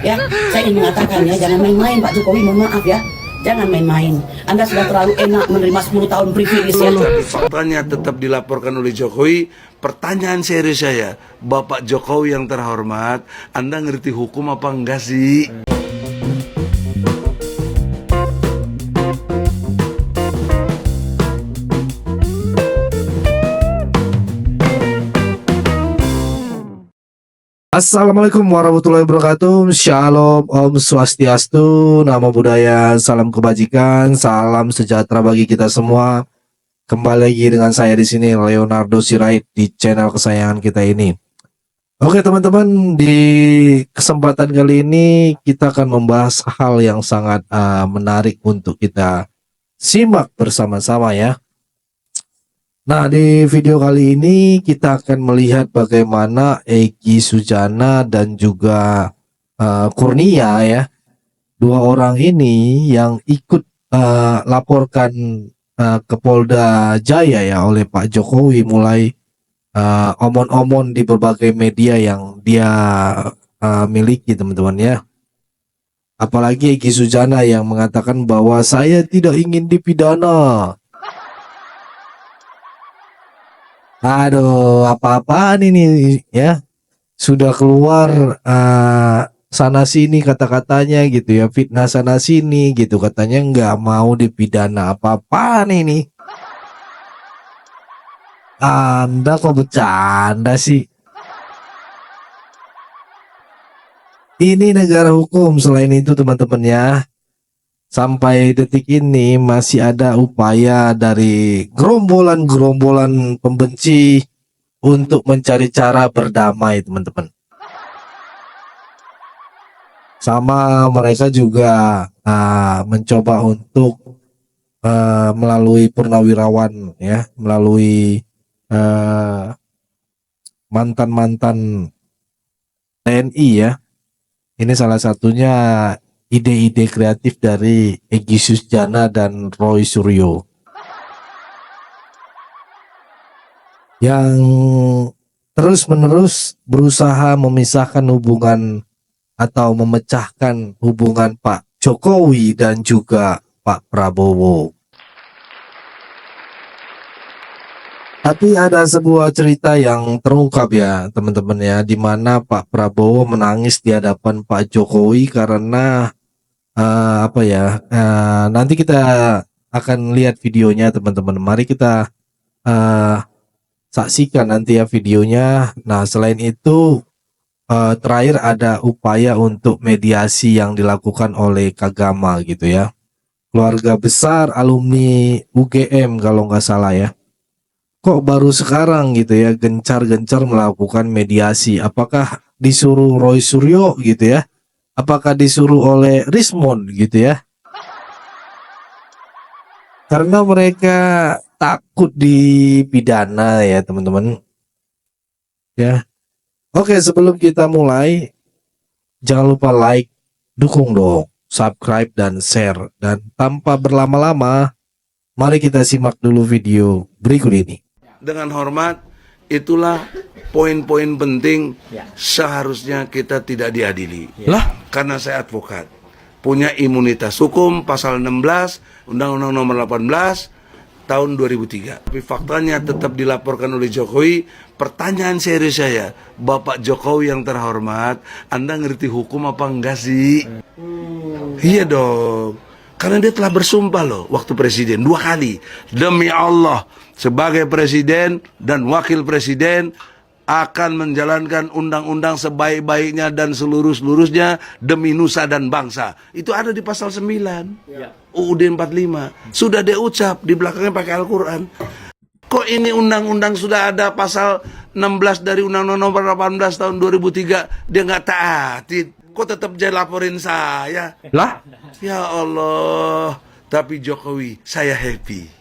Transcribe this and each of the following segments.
Ya, saya ingin mengatakan ya, jangan main-main Pak Jokowi, mohon maaf ya. Jangan main-main. Anda sudah terlalu enak menerima 10 tahun privilege ya. Faktanya tetap dilaporkan oleh Jokowi. Pertanyaan serius saya, Bapak Jokowi yang terhormat, Anda ngerti hukum apa enggak sih? Assalamualaikum warahmatullahi wabarakatuh. Shalom, Om Swastiastu, Namo Buddhaya, salam kebajikan, salam sejahtera bagi kita semua. Kembali lagi dengan saya di sini Leonardo Sirait di channel kesayangan kita ini. Oke teman-teman, di kesempatan kali ini kita akan membahas hal yang sangat menarik untuk kita simak bersama-sama ya. Nah, di video kali ini kita akan melihat bagaimana Egy Sujana dan juga Kurnia ya, dua orang ini yang ikut laporkan ke Polda Jaya ya oleh Pak Jokowi, mulai omon-omon di berbagai media yang dia miliki teman-teman ya. Apalagi Egy Sujana yang mengatakan bahwa saya tidak ingin dipidana. Aduh, apa-apaan ini ya, sudah keluar sana sini kata-katanya gitu ya, fitnah sana sini gitu, katanya nggak mau dipidana. Apa-apaan ini? Anda kok bercanda sih? Ini negara hukum. Selain itu teman-teman ya, sampai detik ini masih ada upaya dari gerombolan-gerombolan pembenci untuk mencari cara berdamai teman-teman. Sama mereka juga mencoba untuk melalui purnawirawan ya, melalui mantan-mantan TNI ya. Ini salah satunya ide-ide kreatif dari Egy Sujana dan Roy Suryo yang terus-menerus berusaha memisahkan hubungan atau memecahkan hubungan Pak Jokowi dan juga Pak Prabowo. Tapi ada sebuah cerita yang terungkap ya teman-teman ya, di mana Pak Prabowo menangis di hadapan Pak Jokowi karena nanti kita akan lihat videonya teman-teman. Mari kita saksikan nanti ya videonya. Nah, selain itu terakhir ada upaya untuk mediasi yang dilakukan oleh Kagama gitu ya, keluarga besar alumni UGM kalau nggak salah ya. Kok baru sekarang gitu ya gencar-gencar melakukan mediasi? Apakah disuruh Roy Suryo gitu ya? Apakah disuruh oleh Rismond gitu ya? Karena mereka takut dipidana ya teman-teman ya. Oke, sebelum kita mulai, jangan lupa like, dukung dong, subscribe dan share. Dan tanpa berlama-lama, mari kita simak dulu video berikut ini. Dengan hormat, itulah poin-poin penting seharusnya kita tidak diadili. Lah, Karena saya advokat, punya imunitas hukum pasal 16 Undang-Undang nomor 18 tahun 2003. Tapi faktanya tetap dilaporkan oleh Jokowi. Pertanyaan serius saya, Bapak Jokowi yang terhormat, Anda ngerti hukum apa enggak sih? Iya dong. Karena dia telah bersumpah loh waktu presiden 2 kali. Demi Allah, sebagai presiden dan wakil presiden akan menjalankan undang-undang sebaik-baiknya dan seluruh-seluruhnya demi nusa dan bangsa. Itu ada di pasal 9 UUD 45. Sudah dia ucap, di belakangnya pakai Al-Quran. Kok ini undang-undang sudah ada pasal 16 dari Undang-Undang nomor 18 tahun 2003, dia nggak taati. Kok tetap dia laporin saya? lah, Ya Allah, tapi Jokowi, saya happy.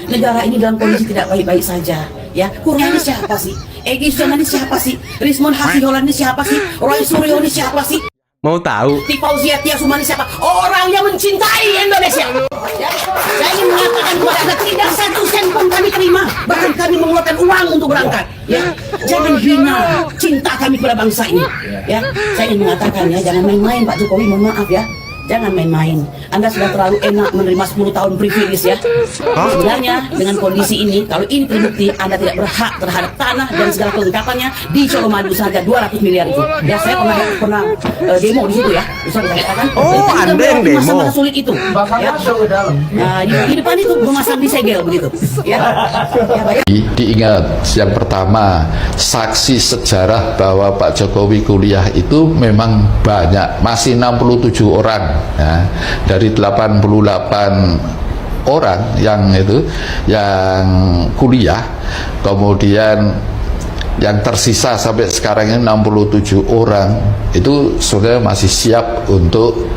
Negara ini dalam kondisi tidak baik-baik saja. Ya, Kurnia ini siapa sih? Egy Sujana ini siapa sih? Rismond Hasiholan ini siapa sih? Roy Suryo ini siapa sih? Mau tahu? Ti Fauzia Tia Sumani siapa? Orang yang mencintai Indonesia. Ya, saya ingin mengatakan kepada Anda, tidak satu sen pun kami terima. Bahkan kami mengeluarkan uang untuk berangkat. Ya, jangan hina cinta kami kepada bangsa ini. Ya, saya ingin mengatakan ya, jangan main-main Pak Jokowi, mohon maaf ya. Jangan main-main. Anda sudah terlalu enak menerima 10 tahun privilege ya. Sebenarnya dengan kondisi ini, kalau ini terbukti, Anda tidak berhak terhadap tanah dan segala kelengkapannya di Colomadu saja 200 miliar itu. Ya, saya pernah demo di situ ya. Bisa dikatakan. Oh, Anda yang demo. Masa-masa sulit itu. Ya. Nah, di depan itu memasang di segel begitu. Ya. Ya, baik. Diingat, yang pertama, saksi sejarah bahwa Pak Jokowi kuliah itu memang banyak, masih 67 orang ya, dari 88 orang yang kuliah, kemudian yang tersisa sampai sekarang ini 67 orang itu sudah masih siap untuk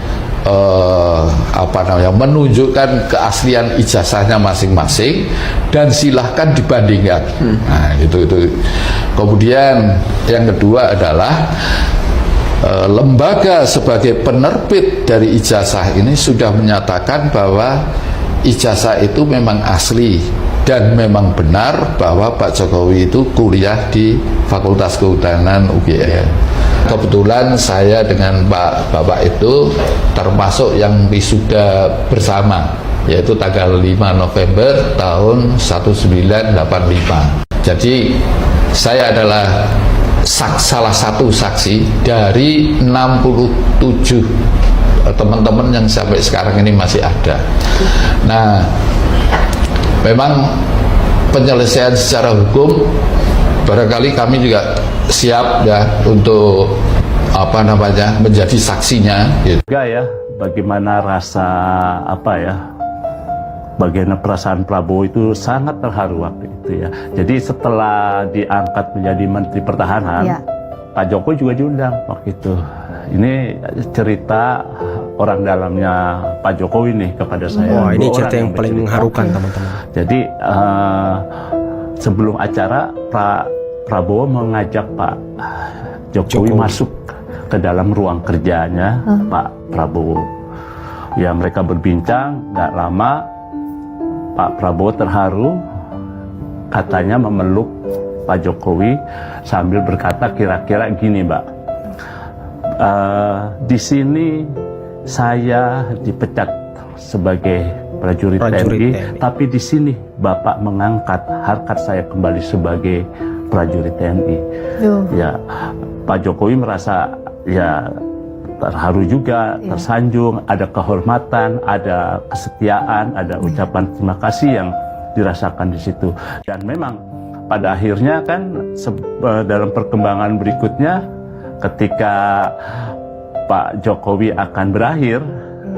menunjukkan keaslian ijazahnya masing-masing dan silahkan dibandingkan. Nah, itu. Kemudian yang kedua adalah lembaga sebagai penerbit dari ijazah ini sudah menyatakan bahwa ijazah itu memang asli dan memang benar bahwa Pak Jokowi itu kuliah di Fakultas Kehutanan UGM. Kebetulan saya dengan Bapak itu termasuk yang wisuda bersama, yaitu tanggal 5 November tahun 1985. Jadi saya adalah salah satu saksi dari 67 teman-teman yang sampai sekarang ini masih ada. Nah, memang penyelesaian secara hukum barangkali kami juga siap ya untuk menjadi saksinya gitu. Juga ya, bagaimana rasa bagaimana perasaan Prabowo itu sangat terharu waktu itu ya. Jadi setelah diangkat menjadi Menteri Pertahanan, Pak Jokowi juga diundang waktu itu. Ini cerita orang dalamnya Pak Jokowi nih kepada saya. Wah, ini cerita yang paling mengharukan teman-teman. Jadi sebelum acara Pak Prabowo mengajak Pak Jokowi masuk ke dalam ruang kerjanya Pak Prabowo. Ya, mereka berbincang, nggak lama Pak Prabowo terharu, katanya memeluk Pak Jokowi sambil berkata kira-kira gini, Mbak, di sini saya dipecat sebagai prajurit TNI, tapi di sini Bapak mengangkat harkat saya kembali sebagai prajurit TNI. Ya, Pak Jokowi merasa ya terharu juga, tersanjung, ada kehormatan, ada kesetiaan, ada ucapan terima kasih yang dirasakan di situ. Dan memang pada akhirnya kan dalam perkembangan berikutnya ketika Pak Jokowi akan berakhir,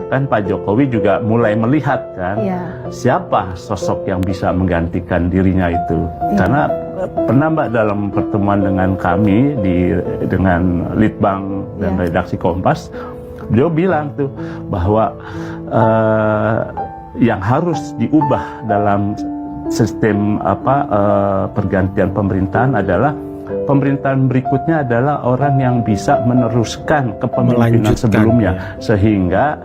kan Pak Jokowi juga mulai melihat kan siapa sosok yang bisa menggantikan dirinya itu. Karena pernah Mbak dalam pertemuan dengan kami dengan Litbang dan redaksi Kompas, beliau bilang tuh bahwa yang harus diubah dalam sistem pergantian pemerintahan adalah pemerintahan berikutnya adalah orang yang bisa meneruskan kepemimpinan sebelumnya, sehingga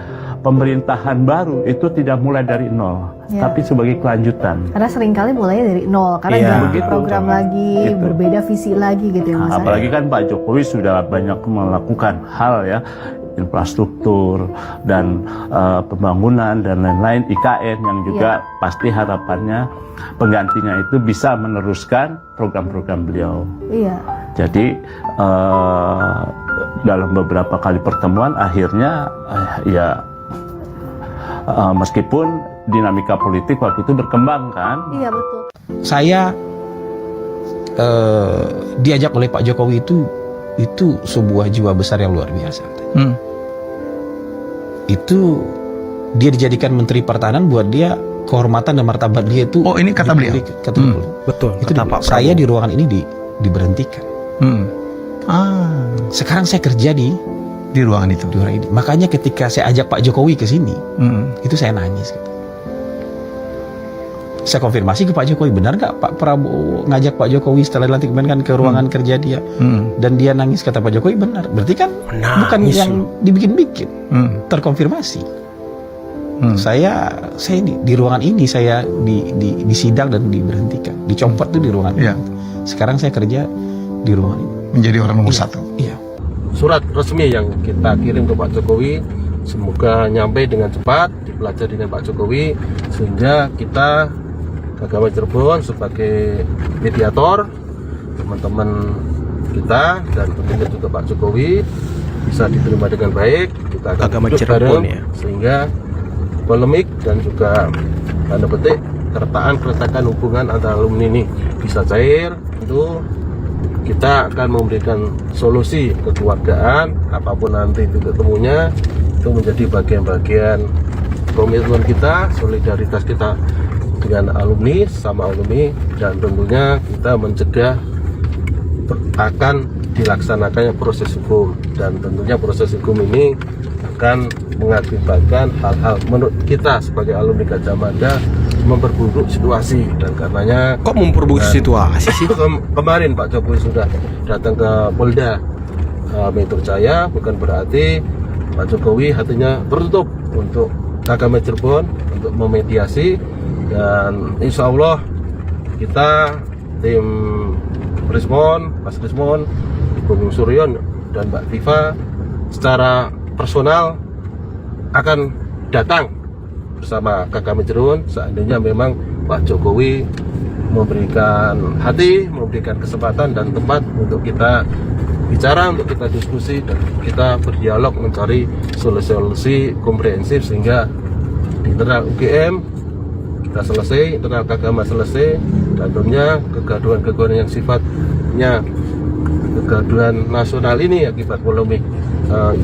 pemerintahan baru itu tidak mulai dari nol, tapi sebagai kelanjutan. Karena seringkali mulai dari nol, karena ganti program lagi, berbeda visi lagi gitu ya Mas. Apalagi kan Pak Jokowi sudah banyak melakukan hal ya, infrastruktur dan pembangunan dan lain-lain, IKN yang juga pasti harapannya penggantinya itu bisa meneruskan program-program beliau. Jadi dalam beberapa kali pertemuan akhirnya meskipun dinamika politik waktu itu berkembang kan. Iya betul. Saya diajak oleh Pak Jokowi itu sebuah jiwa besar yang luar biasa. Itu dia dijadikan Menteri Pertahanan, buat dia kehormatan dan martabat dia itu. Oh, ini kata beliau. Kata beliau. Betul. Itu saya di ruangan ini diberhentikan. Sekarang saya kerja di ruangan itu. Di ruangan ini. Makanya ketika saya ajak Pak Jokowi ke sini, itu saya nangis. Gitu. Saya konfirmasi ke Pak Jokowi, benar nggak Pak Prabowo ngajak Pak Jokowi setelah dilantik kan ke ruangan kerja dia, dan dia nangis, kata Pak Jokowi. Benar, berarti kan bukan yang dibikin-bikin, terkonfirmasi. Saya di ruangan ini, saya disidang dan diberhentikan, dicopot tuh di ruangan ini. Sekarang saya kerja di ruangan ini. Menjadi orang nomor satu. Iya. Surat resmi yang kita kirim ke Pak Jokowi semoga nyampe dengan cepat, dipelajari dengan Pak Jokowi, sehingga kita Agama Cirebon sebagai mediator, teman-teman kita dan tentunya juga Pak Jokowi bisa diterima dengan baik. Kita akan Agama duduk Cirebon, bareng, ya. sehingga polemik dan juga tanda petik keretakan hubungan antara alumni ini bisa cair. Itu kita akan memberikan solusi kekeluargaan, apapun nanti titik temunya, itu menjadi bagian-bagian komitmen kita, solidaritas kita dengan alumni, sama alumni, dan tentunya kita mencegah akan dilaksanakannya proses hukum, dan tentunya proses hukum ini akan mengakibatkan hal-hal menurut kita sebagai alumni Gajah Mada memperburuk situasi, dan karenanya Kok memperburuk situasi sih? Kemarin Pak Jokowi sudah datang ke Polda Metro Jaya, bukan berarti Pak Jokowi hatinya tertutup untuk Agama Cirebon untuk memediasi, dan insya Allah kita tim Rismon, Mas Rismon, Bung Suryon dan Mbak Tifa secara personal akan datang bersama Agama Cirebon seandainya memang Pak Jokowi memberikan hati, memberikan kesempatan dan tempat untuk kita bicara, untuk kita diskusi dan kita berdialog mencari solusi komprehensif, sehingga di internal UGM kita selesai, internal Agama selesai, dan tentunya kegaduhan-kegaduhan yang sifatnya kegaduhan nasional ini akibat polemik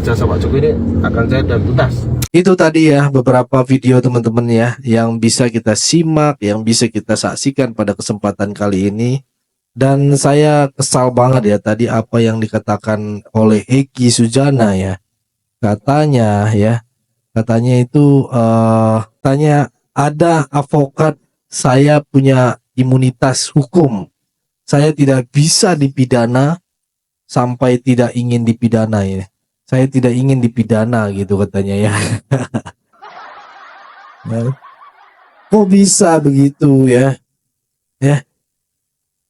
ijazah Pak Jokowi ini akan cair dan tuntas. Itu tadi ya beberapa video teman-teman ya yang bisa kita simak, yang bisa kita saksikan pada kesempatan kali ini. Dan saya kesal banget ya tadi apa yang dikatakan oleh Eki Sujana ya. Katanya itu katanya ada advokat, saya punya imunitas hukum. Saya tidak bisa dipidana sampai tidak ingin dipidana ya. Saya tidak ingin dipidana gitu katanya ya. Kok bisa begitu ya?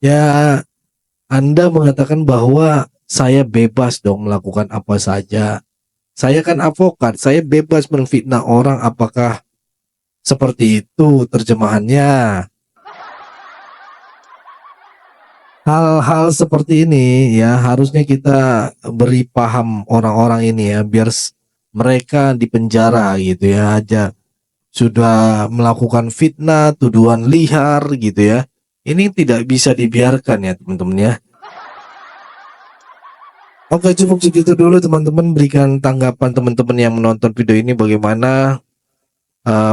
Ya, Anda mengatakan bahwa saya bebas dong melakukan apa saja. Saya kan advokat, saya bebas menfitnah orang. Apakah seperti itu terjemahannya? Hal-hal seperti ini ya harusnya kita beri paham orang-orang ini ya, biar mereka dipenjara gitu ya aja. Sudah melakukan fitnah, tuduhan liar gitu ya. Ini tidak bisa dibiarkan ya teman-teman ya. Oke, cukup segitu dulu teman-teman. Berikan tanggapan teman-teman yang menonton video ini bagaimana.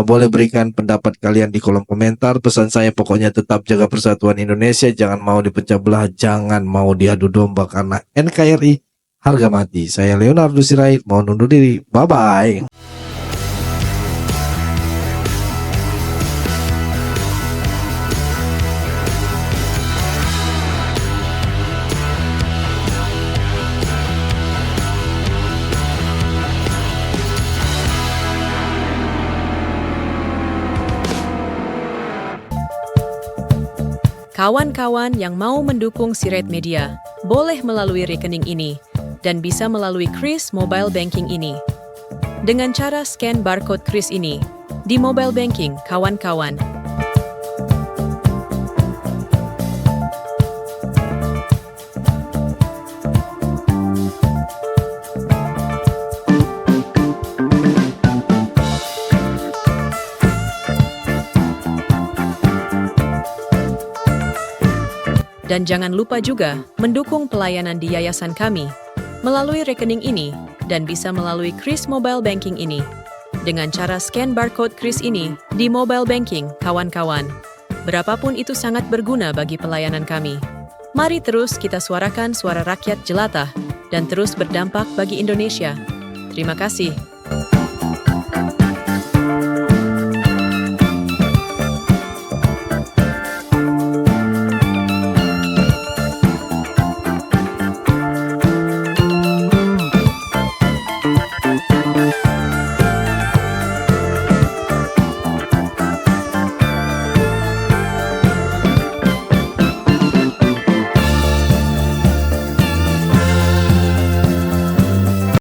Boleh berikan pendapat kalian di kolom komentar. Pesan saya pokoknya tetap jaga persatuan Indonesia. Jangan mau dipecah belah, jangan mau diadu domba, karena NKRI harga mati. Saya Leonardo Sirait mau undur diri. Bye-bye. Kawan-kawan yang mau mendukung Sirait Media, boleh melalui rekening ini, dan bisa melalui Kris Mobile Banking ini. Dengan cara scan barcode Kris ini, di mobile banking, kawan-kawan. Dan jangan lupa juga mendukung pelayanan di yayasan kami melalui rekening ini dan bisa melalui Kris Mobile Banking ini. Dengan cara scan barcode Kris ini di mobile banking, kawan-kawan. Berapapun itu sangat berguna bagi pelayanan kami. Mari terus kita suarakan suara rakyat jelata dan terus berdampak bagi Indonesia. Terima kasih.